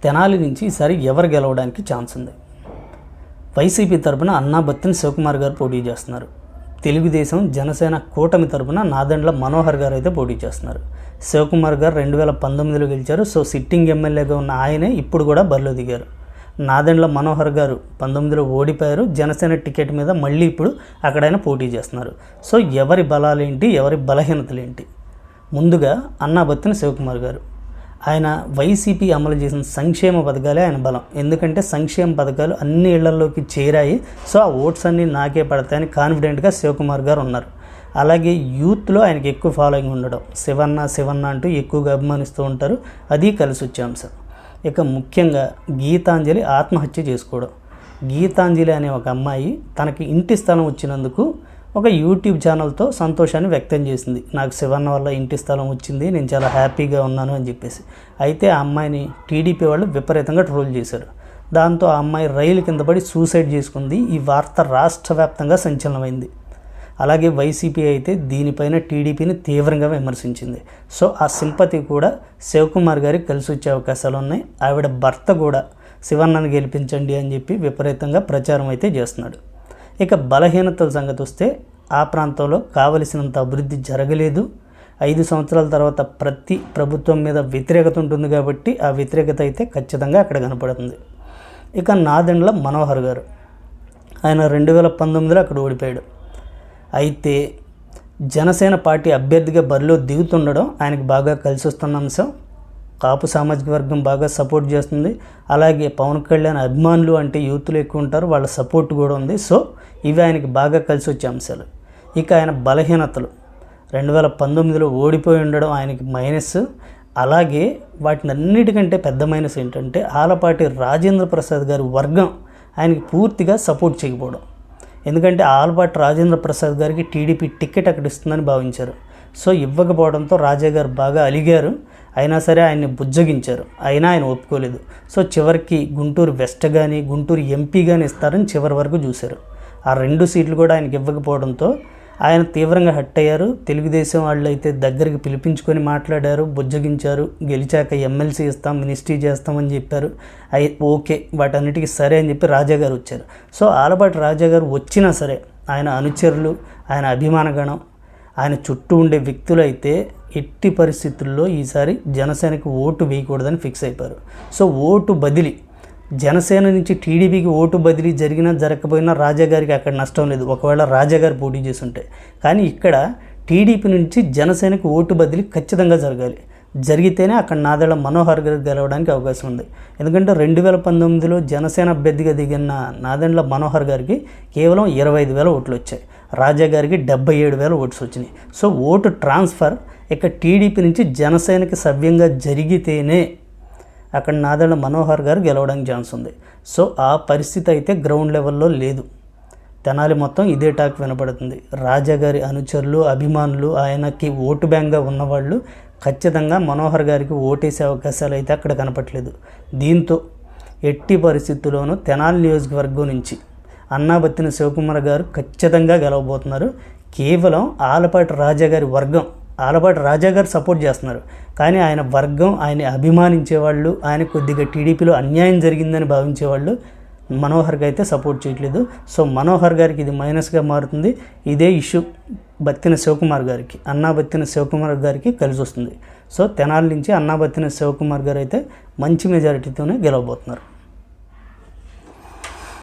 తెనాలి నుంచి ఈసారి ఎవరు గెలవడానికి ఛాన్స్ ఉంది? వైసీపీ తరపున అన్నా బత్తిన శివకుమార్ గారు పోటీ చేస్తున్నారు. తెలుగుదేశం జనసేన కూటమి తరపున నాదెండ్ల మనోహర్ గారు అయితే పోటీ చేస్తున్నారు. శివకుమార్ గారు 2019లో గెలిచారు. సో సిట్టింగ్ ఎమ్మెల్యేగా ఉన్న ఆయనే ఇప్పుడు కూడా బరిలో దిగారు. నాదెండ్ల మనోహర్ గారు 19లో ఓడిపోయారు. జనసేన టికెట్ మీద మళ్ళీ ఇప్పుడు అక్కడైనా పోటీ చేస్తున్నారు. సో ఎవరి బలాలేంటి, ఎవరి బలహీనతలేంటి? ముందుగా అన్నా బత్తిన శివకుమార్ గారు, ఆయన వైసీపీ అమలు చేసిన సంక్షేమ పథకాలే ఆయన బలం. ఎందుకంటే సంక్షేమ పథకాలు అన్ని ఇళ్లలోకి చేరాయి. సో ఆ ఓట్స్ అన్నీ నాకే పడతాయని కాన్ఫిడెంట్గా శివకుమార్ గారు ఉన్నారు. అలాగే యూత్లో ఆయనకి ఎక్కువ ఫాలోయింగ్ ఉండడం, శివన్న అంటూ ఎక్కువగా అభిమానిస్తూ ఉంటారు. అది కలిసి వచ్చే అంశం. ఇక ముఖ్యంగా గీతాంజలి ఆత్మహత్య చేసుకోవడం. గీతాంజలి అనే ఒక అమ్మాయి తనకి ఇంటి స్థలం వచ్చినందుకు ఒక యూట్యూబ్ ఛానల్తో సంతోషాన్ని వ్యక్తం చేసింది. నాకు శివన్న వల్ల ఇంటి స్థలం వచ్చింది, నేను చాలా హ్యాపీగా ఉన్నాను అని చెప్పేసి. అయితే ఆ అమ్మాయిని టీడీపీ వాళ్ళు విపరీతంగా ట్రోల్ చేశారు. దాంతో ఆ అమ్మాయి రైలు కింద పడి సూసైడ్ చేసుకుంది. ఈ వార్త రాష్ట్ర వ్యాప్తంగా సంచలనమైంది. అలాగే వైసీపీ అయితే దీనిపైన టీడీపీని తీవ్రంగా విమర్శించింది. సో ఆ సింపతి కూడా శివకుమార్ గారికి కలిసి వచ్చే అవకాశాలు ఉన్నాయి. ఆవిడ భర్త కూడా శివన్నను గెలిపించండి అని చెప్పి విపరీతంగా ప్రచారం అయితే చేస్తున్నాడు. ఇక బలహీనతల సంగతి వస్తే ఆ ప్రాంతంలో కావలసినంత అభివృద్ధి జరగలేదు. 5 సంవత్సరాల తర్వాత ప్రతి ప్రభుత్వం మీద వ్యతిరేకత ఉంటుంది కాబట్టి ఆ వ్యతిరేకత అయితే ఖచ్చితంగా అక్కడ కనపడుతుంది. ఇక నాదెండ్ల మనోహర్ గారు, ఆయన 2019లో అక్కడ ఓడిపోయాడు. అయితే జనసేన పార్టీ అభ్యర్థిగా బరిలో దిగుతుండడం ఆయనకు బాగా కలిసి వస్తున్న అంశం. కాపు సామాజిక వర్గం బాగా సపోర్ట్ చేస్తుంది. అలాగే పవన్ కళ్యాణ్ అభిమానులు అంటే యూత్లు ఎక్కువ ఉంటారు, వాళ్ళ సపోర్ట్ కూడా ఉంది. సో ఇవి ఆయనకి బాగా కలిసి వచ్చే అంశాలు. ఇక ఆయన బలహీనతలు, 2019లో ఓడిపోయి ఉండడం ఆయనకి మైనస్. అలాగే వాటిని అన్నిటికంటే పెద్ద మైనస్ ఏంటంటే ఆలపాటి రాజేంద్ర ప్రసాద్ గారి వర్గం ఆయనకి పూర్తిగా సపోర్ట్ చేయకపోవడం. ఎందుకంటే ఆలపాటి రాజేంద్ర ప్రసాద్ గారికి టీడీపీ టికెట్ అక్కడ ఇస్తుందని భావించారు. సో ఇవ్వకపోవడంతో రాజా గారు బాగా అలిగారు. అయినా సరే ఆయన్ని బుజ్జగించారు. అయినా ఆయన ఒప్పుకోలేదు. సో చివరికి గుంటూరు వెస్ట్ కానీ గుంటూరు ఎంపీ కానీ ఇస్తారని చివరి వరకు చూశారు. ఆ 2 సీట్లు కూడా ఆయనకి ఇవ్వకపోవడంతో ఆయన తీవ్రంగా హట్ అయ్యారు. తెలుగుదేశం వాళ్ళు అయితే దగ్గరికి పిలిపించుకొని మాట్లాడారు, బుజ్జగించారు. గెలిచాక ఎమ్మెల్సీ ఇస్తాం, మినిస్ట్రీ చేస్తామని చెప్పారు. ఓకే, వాటన్నిటికీ సరే అని చెప్పి రాజా గారు వచ్చారు. సో ఆలపాటి రాజా గారు వచ్చినా సరే ఆయన అనుచరులు, ఆయన అభిమానగణం, ఆయన చుట్టూ ఉండే వ్యక్తులు అయితే ఎట్టి పరిస్థితుల్లో ఈసారి జనసేనకి ఓటు వేయకూడదని ఫిక్స్ అయిపోయారు. సో ఓటు బదిలీ, జనసేన నుంచి టీడీపీకి ఓటు బదిలీ జరిగినా జరగకపోయినా రాజా గారికి అక్కడ నష్టం లేదు, ఒకవేళ రాజా గారు పోటీ చేస్తుంటే. కానీ ఇక్కడ టీడీపీ నుంచి జనసేనకి ఓటు బదిలీ ఖచ్చితంగా జరగాలి. జరిగితేనే అక్కడ నాదెండ్ల మనోహర్ గారు గెలవడానికి అవకాశం ఉంది. ఎందుకంటే 2019లో జనసేన అభ్యర్థిగా దిగిన నాదెండ్ల మనోహర్ గారికి కేవలం 25,000 ఓట్లు వచ్చాయి. రాజా గారికి 77,000 ఓట్స్ వచ్చినాయి. సో ఓటు ట్రాన్స్ఫర్ ఇక టీడీపీ నుంచి జనసేనకి సవ్యంగా జరిగితేనే అక్కడ నాదెండ్ల మనోహర్ గారు గెలవడానికి ఛాన్స్ ఉంది. సో ఆ పరిస్థితి అయితే గ్రౌండ్ లెవెల్లో లేదు. తెనాలి మొత్తం ఇదే టాక్ వినపడుతుంది. రాజా గారి అనుచరులు, అభిమానులు, ఆయనకి ఓటు బ్యాంక్గా ఉన్నవాళ్ళు ఖచ్చితంగా మనోహర్ గారికి ఓటేసే అవకాశాలు అయితే అక్కడ కనపట్లేదు. దీంతో ఎట్టి పరిస్థితుల్లోనూ తెనాలి నియోజకవర్గం నుంచి అన్నా బత్తిన శివకుమార్ గారు ఖచ్చితంగా గెలవబోతున్నారు. కేవలం ఆలపాటి రాజా గారి వర్గం, ఆలపాటి రాజా గారు సపోర్ట్ చేస్తున్నారు. కానీ ఆయన వర్గం, ఆయన అభిమానించేవాళ్ళు, ఆయన కొద్దిగా టీడీపీలో అన్యాయం జరిగిందని భావించేవాళ్ళు మనోహర్కి అయితే సపోర్ట్ చేయట్లేదు. సో మనోహర్ గారికి ఇది మైనస్గా మారుతుంది. ఇదే ఇష్యూ బత్తిన శివకుమార్ గారికి, అన్నా బత్తిన శివకుమార్ గారికి కలిసి వస్తుంది. సో తెనాలి నుంచి అన్నా బత్తిన శివకుమార్ గారు అయితే మంచి మెజారిటీతోనే గెలవబోతున్నారు.